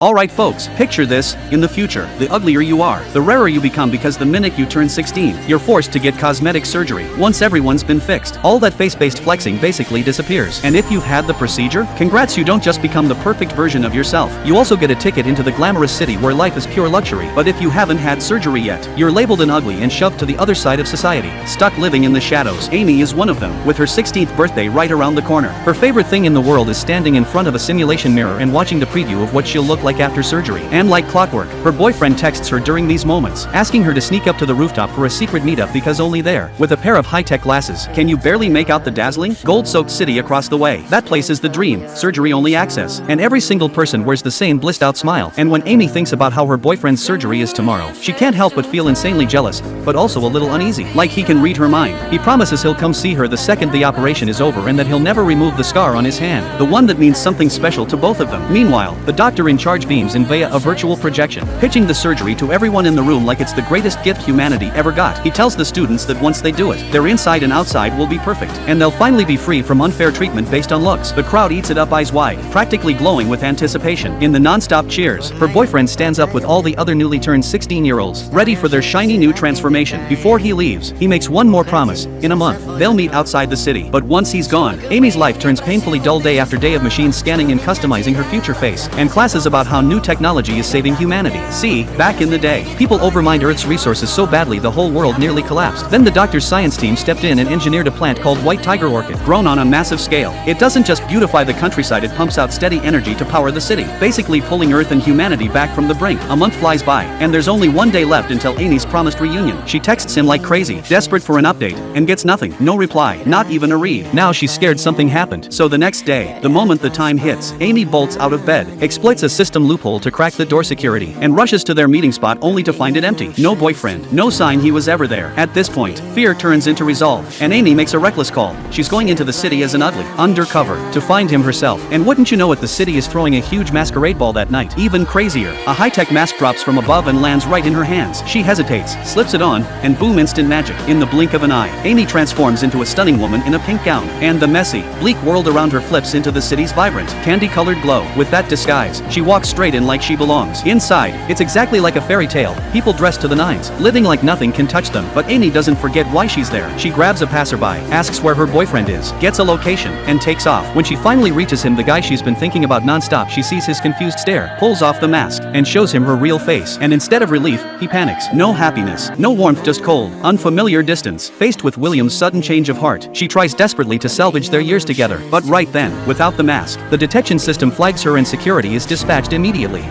Alright folks, picture this: in the future, the uglier you are, the rarer you become, because the minute you turn 16, you're forced to get cosmetic surgery. Once everyone's been fixed, all that face-based flexing basically disappears. And if you've had the procedure, congrats, you don't just become the perfect version of yourself, you also get a ticket into the glamorous city where life is pure luxury. But if you haven't had surgery yet, you're labeled an ugly and shoved to the other side of society, stuck living in the shadows. Amy is one of them, with her 16th birthday right around the corner. Her favorite thing in the world is standing in front of a simulation mirror and watching the preview of what she'll look like after surgery. And like clockwork, her boyfriend texts her during these moments, asking her to sneak up to the rooftop for a secret meetup because only there, with a pair of high-tech glasses, can you barely make out the dazzling, gold-soaked city across the way. That place is the dream, surgery-only access, and every single person wears the same blissed-out smile. And when Amy thinks about how her boyfriend's surgery is tomorrow, she can't help but feel insanely jealous, but also a little uneasy. Like he can read her mind. He promises he'll come see her the second the operation is over and that he'll never remove the scar on his hand, the one that means something special to both of them. Meanwhile, the doctor in charge beams in via a virtual projection, pitching the surgery to everyone in the room like it's the greatest gift humanity ever got. He tells the students that once they do it, their inside and outside will be perfect, and they'll finally be free from unfair treatment based on looks. The crowd eats it up eyes wide, practically glowing with anticipation. In the non-stop cheers, her boyfriend stands up with all the other newly turned 16-year-olds, ready for their shiny new transformation. Before he leaves, he makes one more promise: in a month, they'll meet outside the city. But once he's gone, Amy's life turns painfully dull day after day of machines scanning and customizing her future face, and classes about how new technology is saving humanity. See, back in the day, people overmined Earth's resources so badly the whole world nearly collapsed. Then the doctor's science team stepped in and engineered a plant called white tiger orchid, grown on a massive scale. It doesn't just beautify the countryside, it pumps out steady energy to power the city, basically pulling Earth and humanity back from the brink. A month flies by, and there's only one day left until Amy's promised reunion. She texts him like crazy, desperate for an update, and gets nothing. No reply, not even a read. Now she's scared something happened. So the next day, the moment the time hits, Amy bolts out of bed, exploits a system loophole to crack the door security, and rushes to their meeting spot only to find it empty. No boyfriend, no sign he was ever there. At this point, fear turns into resolve, and Amy makes a reckless call. She's going into the city as an ugly, undercover, to find him herself. And wouldn't you know it, the city is throwing a huge masquerade ball that night. Even crazier, a high-tech mask drops from above and lands right in her hands. She hesitates, slips it on, and boom, instant magic. In the blink of an eye, Amy transforms into a stunning woman in a pink gown, and the messy, bleak world around her flips into the city's vibrant, candy-colored glow. With that disguise, she walks straight in like she belongs. Inside, it's exactly like a fairy tale, people dressed to the nines, living like nothing can touch them. But Amy doesn't forget why she's there. She grabs a passerby, asks where her boyfriend is, gets a location, and takes off. When she finally reaches him, the guy she's been thinking about non-stop, she sees his confused stare, pulls off the mask, and shows him her real face. And instead of relief, he panics. No happiness, no warmth, just cold, unfamiliar distance. Faced with William's sudden change of heart, she tries desperately to salvage their years together. But right then, without the mask, the detection system flags her and security is dispatched immediately.